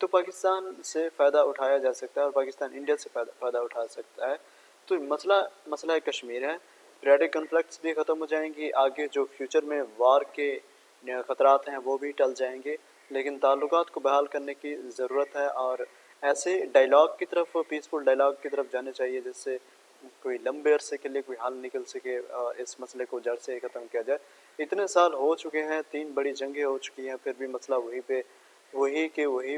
تو پاکستان سے فائدہ اٹھایا جا سکتا ہے اور پاکستان انڈیا سے فائدہ اٹھا سکتا ہے. تو مسئلہ کشمیر ہے. پیریڈک کنفلکٹس بھی ختم ہو جائیں گی, آگے جو فیوچر میں وار کے خطرات ہیں وہ بھی ٹل جائیں گے, لیکن تعلقات کو بحال کرنے کی ضرورت ہے اور ایسے ڈائلاگ کی طرف, پیسفل ڈائلاگ کی طرف جانے چاہیے جس سے کوئی لمبے عرصے کے لیے کوئی حل نکل سکے اور اس مسئلے کو جڑ سے ختم کیا جائے. اتنے سال ہو چکے ہیں, 3 بڑی جنگیں ہو چکی ہیں, پھر بھی مسئلہ وہی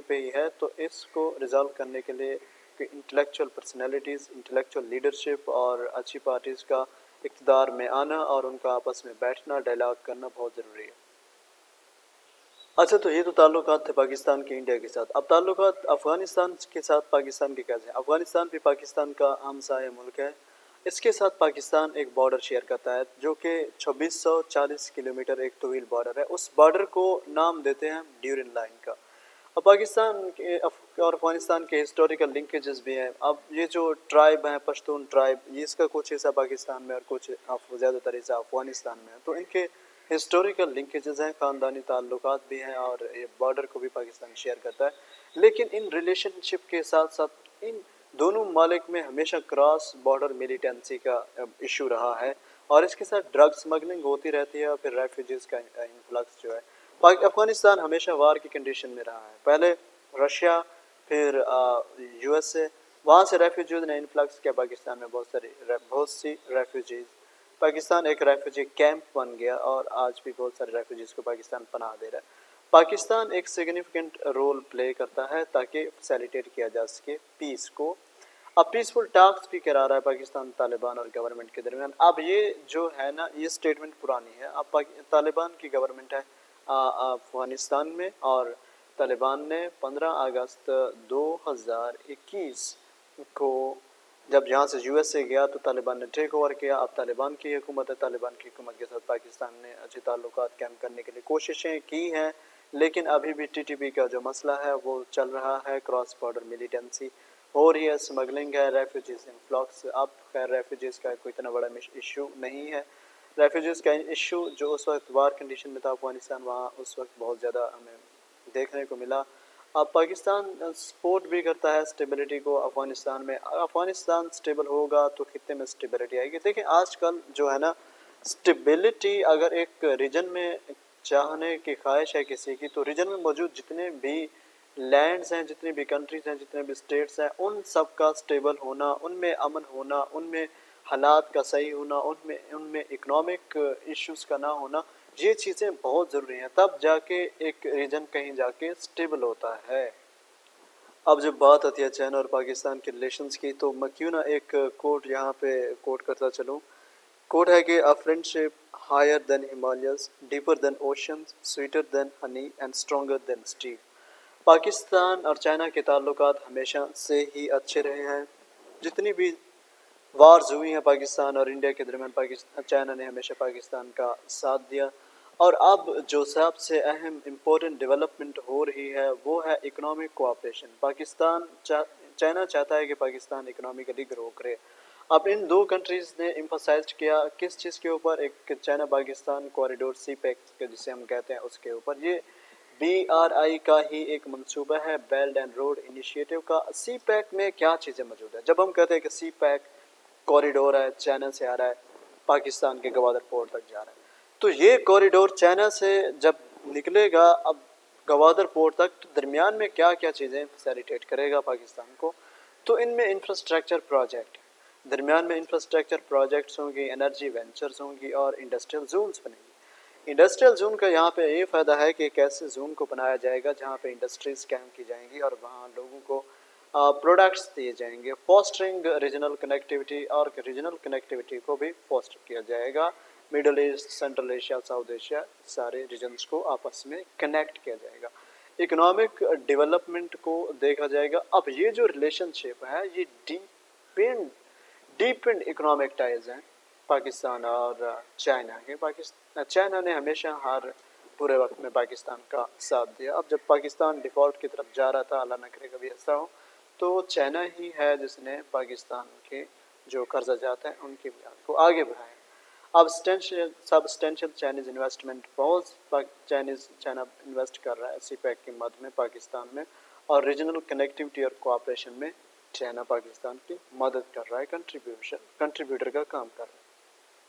پہ ہی ہے. تو اس کو ریزالو کرنے کے لیے انٹلیکچوئل پرسنالٹیز, انٹلیکچوئل لیڈرشپ اور اچھی پارٹیز کا اقتدار میں آنا اور ان کا آپس میں بیٹھنا, ڈائلاگ کرنا بہت ضروری ہے. اچھا, تو یہ تو تعلقات تھے پاکستان کے انڈیا کے ساتھ. اب تعلقات افغانستان کے ساتھ پاکستان کے کیسے ہیں؟ افغانستان بھی پاکستان کا ہمسایہ ملک ہے. اس کے ساتھ پاکستان ایک بارڈر شیئر کرتا ہے جو کہ 2640 کلومیٹر ایک طویل بارڈر ہے. اس بارڈر کو نام دیتے ہیں ڈیورن لائن کا. اب پاکستان کے اور افغانستان کے ہسٹوریکل لنکیجز بھی ہیں. اب یہ جو ٹرائب ہیں, پشتون ٹرائب, یہ اس کا کچھ حصہ پاکستان میں اور کچھ زیادہ تر حصہ افغانستان میں ہے. تو ان کے ہسٹوریکل لنکیجز ہیں, خاندانی تعلقات بھی ہیں اور یہ بارڈر کو بھی پاکستان شیئر کرتا ہے. لیکن ان ریلیشن شپ کے ساتھ ساتھ ان دونوں ممالک میں ہمیشہ کراس بارڈر ملیٹنسی کا ایشو رہا ہے اور اس کے ساتھ ڈرگ سمگلنگ ہوتی رہتی ہے اور پھر ریفیوجیز کا انفلکس جو ہے. افغانستان ہمیشہ وار کی کنڈیشن میں رہا ہے. پہلے رشیا, پھر یو ایس اے, وہاں سے ریفیوجیز نے انفلکس کیا پاکستان میں, بہت سی ریفیوجیز. پاکستان ایک ریفیوجی کیمپ بن گیا اور آج بھی بہت سارے ریفیوجیز کو پاکستان پناہ دے رہا ہے. پاکستان ایک سگنیفیکنٹ رول پلے کرتا ہے تاکہ فیسیلیٹیٹ کیا جا سکے پیس کو. اب پیسفل ٹاکس بھی کرا رہا ہے پاکستان طالبان اور گورنمنٹ کے درمیان. اب یہ جو ہے نا, یہ سٹیٹمنٹ پرانی ہے. اب طالبان کی گورنمنٹ ہے افغانستان میں اور طالبان نے 15 اگست 2021 کو جب یہاں سے یو ایس اے گیا تو طالبان نے ٹیک اوور کیا. اب طالبان کی حکومت ہے. طالبان کی حکومت کے ساتھ پاکستان نے اچھے تعلقات قائم کرنے کے لیے کوششیں کی ہیں, لیکن ابھی بھی ٹی ٹی پی کا جو مسئلہ ہے وہ چل رہا ہے. کراس بارڈر ملیٹنسی ہو رہی ہے, اسمگلنگ ہے, ریفیوجیز انفلکس. اب خیر ریفیوجیز کا کوئی اتنا بڑا ایشو نہیں ہے. ریفیوجیز کا ایشو جو اس وقت وار کنڈیشن میں تھا افغانستان, وہاں اس وقت بہت زیادہ ہمیں دیکھنے کو ملا. اب پاکستان سپورٹ بھی کرتا ہے اسٹیبلٹی کو افغانستان میں. افغانستان سٹیبل ہوگا تو خطے میں سٹیبلٹی آئے گی. دیکھیں آج کل جو ہے نا, سٹیبلٹی اگر ایک ریجن میں چاہنے کی خواہش ہے کسی کی, تو ریجن میں موجود جتنے بھی لینڈز ہیں, جتنی بھی کنٹریز ہیں, جتنے بھی اسٹیٹس ہیں, ان سب کا سٹیبل ہونا, ان میں امن ہونا, ان میں حالات کا صحیح ہونا, ان میں اکنامک ایشوز کا نہ ہونا, یہ چیزیں بہت ضروری ہیں. تب جا کے ایک ریجن کہیں جا کے سٹیبل ہوتا ہے. اب جب بات آتی ہے چائنا اور پاکستان کے ریلیشنز کی, تو میں کیوں نہ ایک کوٹ یہاں پہ کوٹ کرتا چلوں. کوٹ ہے کہ a friendship higher than Himalayas, deeper than oceans, sweeter than honey and stronger than steel. Pakistan اور چائنا کے تعلقات ہمیشہ سے ہی اچھے رہے ہیں. جتنی بھی وارز ہوئی ہیں پاکستان اور انڈیا کے درمیان, چائنا نے ہمیشہ پاکستان کا ساتھ دیا. اور اب جو سب سے اہم امپورٹنٹ ڈیولپمنٹ ہو رہی ہے وہ ہے اکنامک کوآپریشن. چائنا چاہتا ہے کہ پاکستان اکنامکلی گرو کرے. اب ان دو کنٹریز نے ایمفسائز کیا کس چیز کے اوپر, ایک چائنا پاکستان کوریڈور سی پیک جسے ہم کہتے ہیں اس کے اوپر. یہ BRI کا ہی ایک منصوبہ ہے, بیلٹ اینڈ روڈ انیشیٹو کا. سی پیک میں کیا چیزیں موجود ہیں؟ جب ہم کہتے ہیں کہ سی پیک کوریڈور ہے, چائنا سے آ رہا ہے, پاکستان کے گوادر پورٹ تک جا رہا ہے, تو یہ کوریڈور چائنا سے جب نکلے گا اب گوادر پورٹ تک, تو درمیان میں کیا کیا چیزیں فیسیلیٹیٹ کرے گا پاکستان کو. تو ان میں انفراسٹرکچر پروجیکٹ, درمیان میں انفراسٹرکچر پروجیکٹس ہوں گی, انرجی وینچرز ہوں گی اور انڈسٹریل زونز بنیں گی. انڈسٹریل زون کا یہاں پہ یہ فائدہ ہے کہ ایک ایسے زون کو بنایا جائے گا جہاں پہ انڈسٹریز قائم کی جائیں گی اور وہاں لوگوں کو پروڈکٹس دیے جائیں گے. فاسٹرنگ ریجنل کنیکٹیوٹی, اور ریجنل کنیکٹیوٹی کو بھی فاسٹر کیا جائے گا. Middle East, Central Asia, South Asia, سارے ریجنز کو آپس میں کنیکٹ کیا جائے گا. اکنامک ڈیولپمنٹ کو دیکھا جائے گا. اب یہ جو ریلیشن شپ ہے یہ ڈیپ اینڈ اکنامک ٹائز ہیں پاکستان اور چائنا کے. چائنا نے ہمیشہ ہر پورے وقت میں پاکستان کا ساتھ دیا. اب جب پاکستان ڈیفالٹ کی طرف جا رہا تھا, اللہ نہ کرے کبھی ایسا ہو, تو چائنا ہی ہے جس نے پاکستان کے جو قرضہ جات ہیں ان کی بنیاد کو آگے بڑھایا. اب سبسٹینشیل چائنیز انویسٹمنٹ, بہت چائنا انویسٹ کر رہا ہے سی پیک کی مد میں پاکستان میں, اور ریجنل کنیکٹیوٹی اور کوآپریشن میں چائنا پاکستان کی مدد کر رہا ہے، کنٹریبیوٹر کا کام کر رہا ہے۔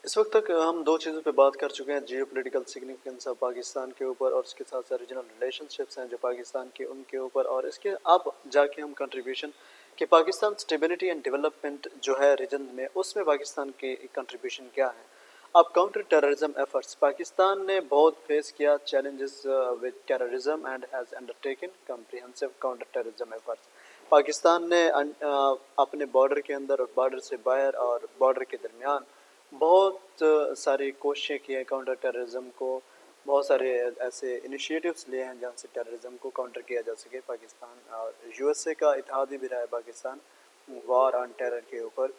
اس وقت تک ہم دو چیزوں پہ بات کر چکے ہیں، geopolitical significance of Pakistan کے اوپر اور اس کے ساتھ ساتھ ریجنل ریلیشن شپس ہیں جو پاکستان کے ان کے اوپر، اور اس کے اب جا کے ہم کنٹریبیوشن کہ پاکستان اسٹیبلٹی اینڈ ڈیولپمنٹ جو ہے ریجن میں، اس میں پاکستان کی کنٹریبیوشن کیا ہے۔ اب کاؤنٹر ٹیررزم ایفرٹس، پاکستان نے بہت فیس کیا challenges with terrorism and has undertaken comprehensive counter terrorism efforts. Pakistan نے اپنے بارڈر کے اندر اور بارڈر سے باہر اور بارڈر کے درمیان بہت ساری کوششیں کی ہیں کاؤنٹر ٹیررزم کو، بہت سارے ایسے انیشیٹوز لیے ہیں جہاں سے ٹیررزم کو کاؤنٹر کیا جا سکے۔ پاکستان اور یو ایس اے کا اتحادی بھی رہا ہے پاکستان وار آن ٹیرر کے اوپر،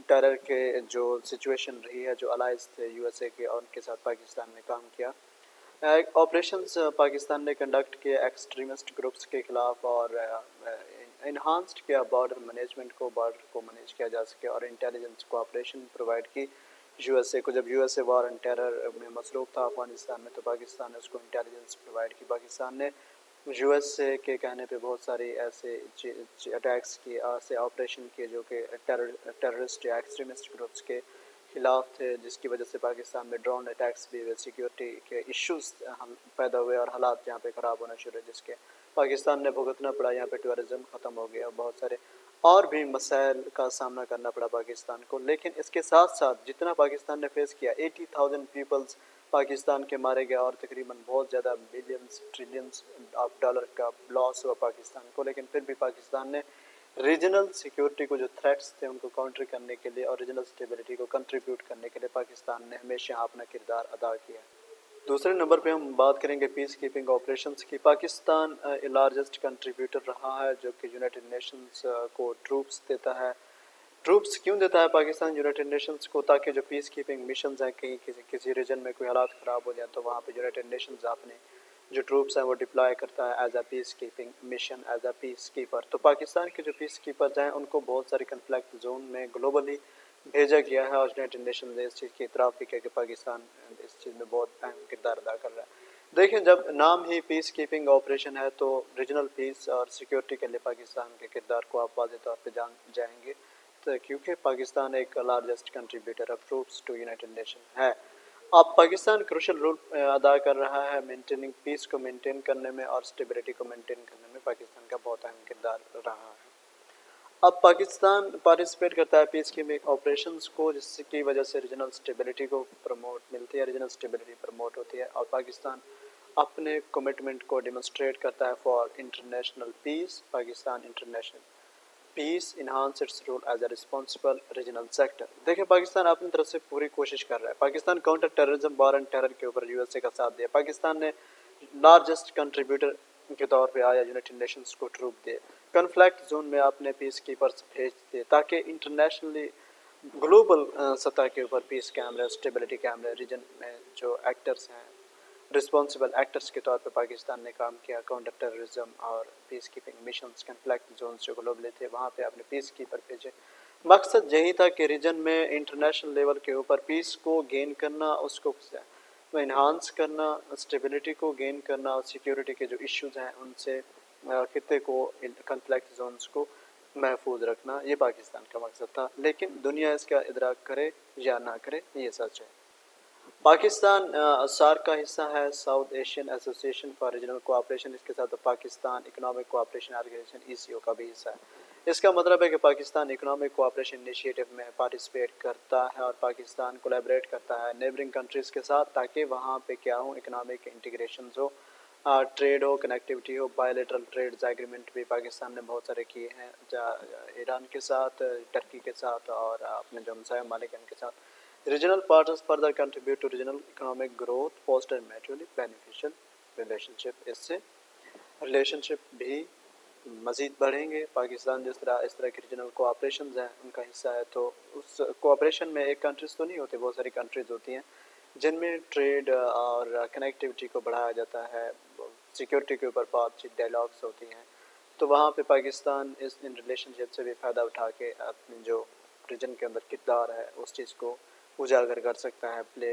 ٹیرر کے جو سچویشن رہی ہے، جو الائز تھے یو ایس اے کے اور ان کے ساتھ پاکستان نے کام کیا۔ آپریشنز پاکستان نے کنڈکٹ کیے ایکسٹریمسٹ گروپس کے خلاف اور انہانسڈ کیا بارڈر مینجمنٹ کو، بارڈر کو مینیج کیا جا سکے، اور انٹیلیجنس کو آپریشن پرووائڈ کی یو ایس اے کو۔ جب U S A war and terror میں مصروف تھا افغانستان میں، تو پاکستان نے اس کو انٹیلیجنس پرووائڈ کی۔ پاکستان نے یو ایس اے کے کہنے پہ بہت ساری ایسے اٹیکس کیے، ایسے آپریشن کیے جو کہ ٹیررسٹ یا ایکسٹریمسٹ گروپس کے خلاف تھے، جس کی وجہ سے پاکستان میں ڈرون اٹیکس بھی ہوئے، سیکیورٹی کے ایشوز پیدا ہوئے اور حالات یہاں پہ خراب ہونا شروع ہوئے، جس کے پاکستان نے بھگتنا پڑا۔ یہاں پہ ٹورزم ختم ہو گیا، بہت سارے اور بھی مسائل کا سامنا کرنا پڑا پاکستان کو۔ لیکن اس کے ساتھ ساتھ جتنا پاکستان نے فیس کیا، 80,000 پیپلز پاکستان کے مارے گئے اور تقریباً بہت زیادہ بلینز ٹریلینز آف ڈالر کا لاس ہوا پاکستان کو، لیکن پھر بھی پاکستان نے ریجنل سیکیورٹی کو جو تھریٹس تھے ان کو کاؤنٹر کرنے کے لیے اور ریجنل اسٹیبلٹی کو کنٹریبیوٹ کرنے کے لیے پاکستان نے ہمیشہ اپنا کردار ادا کیا۔ دوسرے نمبر پہ ہم بات کریں گے پیس کیپنگ آپریشنز کی۔ پاکستان لارجسٹ کنٹریبیوٹر رہا ہے جو کہ یونائٹڈ نیشنز کو ٹروپس دیتا ہے۔ ٹروپس کیوں دیتا ہے پاکستان یونائٹڈ نیشنز کو؟ تاکہ جو پیس کیپنگ مشنز ہیں، کہیں کسی ریجن میں کوئی حالات خراب ہو جائیں تو وہاں پہ یونائٹڈ نیشنز اپنے جو ٹروپس ہیں وہ ڈپلائے کرتا ہے as a peace keeping mission, as a peace keeper. تو پاکستان کے جو پیس کیپرز ہیں ان کو بہت ساری کنفلکٹ زون میں گلوبلی بھیجا گیا ہے، اور یونائٹڈ نیشنز نے اس چیز کی اعتراف بھی کیا کہ پاکستان اس چیز میں بہت اہم کردار ادا کر رہا ہے۔ دیکھیں، جب نام ہی پیس کیپنگ آپریشن ہے تو ریجنل پیس اور سیکیورٹی کے لیے پاکستان کے کردار کو آپ واضح طور پہ جان جائیں گے، تو کیونکہ پاکستان ایک largest contributor of troops to United Nation ہے۔ اب پاکستان کروشل رول ادا کر رہا ہے مینٹیننگ پیس کو مینٹین کرنے میں اور اسٹیبلٹی کو مینٹین کرنے میں پاکستان کا بہت اہم کردار رہا ہے۔ اب پاکستان پارٹیسپیٹ کرتا ہے پیس کیپنگ آپریشنز کو، جس کی وجہ سے ریجنل اسٹیبلٹی کو پروموٹ ملتی ہے، ریجنل اسٹیبلٹی پروموٹ ہوتی ہے، اور پاکستان اپنے کمٹمنٹ کو ڈیمونسٹریٹ کرتا ہے for international peace. Pakistan international peace enhance its role as a responsible regional sector. دیکھیں، پاکستان اپنی طرف سے پوری کوشش کر رہا ہے۔ Pakistan counter terrorism war and terror کے اوپر یو ایس اے کا ساتھ دیا۔ پاکستان نے لارجسٹ کنٹریبیوٹر کے طور پہ آیا یونائٹڈ نیشنز کو ٹروپ دے، کنفلکٹ زون میں اپنے پیس کیپرز بھیج دے تاکہ انٹرنیشنلی گلوبل سطح کے اوپر پیس قائم رہے، اسٹیبلٹی قائم رہے۔ ریجن میں جو ایکٹرز ہیں، رسپانسبل ایکٹرز کے طور پہ پاکستان نے کام کیا، کاؤنٹر ٹیررزم اور پیس کیپنگ مشنز، کنفلکٹ زونز جو گلوبلی تھے وہاں پہ اپنے پیس کیپر بھیجے۔ مقصد یہی تھا کہ ریجن میں انٹرنیشنل لیول کے اوپر پیس کو گین کرنا، اس کو انہانس کرنا، اسٹیبلٹی کو گین کرنا، اور سیکیورٹی کے جو ایشوز ہیں ان سے خطے کو، کنفلکٹ زونز کو محفوظ رکھنا، یہ پاکستان کا مقصد تھا۔ لیکن دنیا اس کا ادراک کرے یا نہ کرے، یہ سچ ہے۔ پاکستان سارک کا حصہ ہے، ساؤتھ ایشین ایسوسی ایشن فار ریجنل کوآپریشن، اس کے ساتھ Pakistan economic cooperation organization ECO کا بھی حصہ ہے۔ اس کا مطلب ہے کہ پاکستان اکنامک کوآپریشن انیشیٹو میں پارٹیسپیٹ کرتا ہے اور پاکستان کولیبریٹ کرتا ہے نیبرنگ کنٹریز کے ساتھ، تاکہ وہاں پہ کیا ہوں، اکنامک انٹیگریشنز ہو، ٹریڈ ہو، کنیکٹیوٹی ہو۔ بائیلیٹرل ٹریڈز ایگریمنٹ بھی پاکستان نے بہت سارے کیے ہیں، ایران کے ساتھ، ٹرکی کے ساتھ اور اپنے جو ہمسایہ ممالک ان کے ساتھ۔ Regional partners further contribute to regional economic growth, foster mutually beneficial relationship۔ اس سے ریلیشنشپ بھی مزید بڑھیں گے۔ پاکستان اس طرح کے ریجنل کوآپریشنز ہیں ان کا حصہ ہے، تو اس کوآپریشن میں ایک کنٹریز تو نہیں ہوتی، بہت ساری کنٹریز ہوتی ہیں جن میں ٹریڈ اور کنیکٹیوٹی کو بڑھایا جاتا ہے، سیکیورٹی کے اوپر بات چیت، ڈائلاگس ہوتی ہیں، تو وہاں پہ پاکستان ان ریلیشن شپ سے بھی فائدہ اٹھا کے اپنے جو ریجن کے اندر کردار ہے اس چیز کو اجاگر کر سکتا ہے،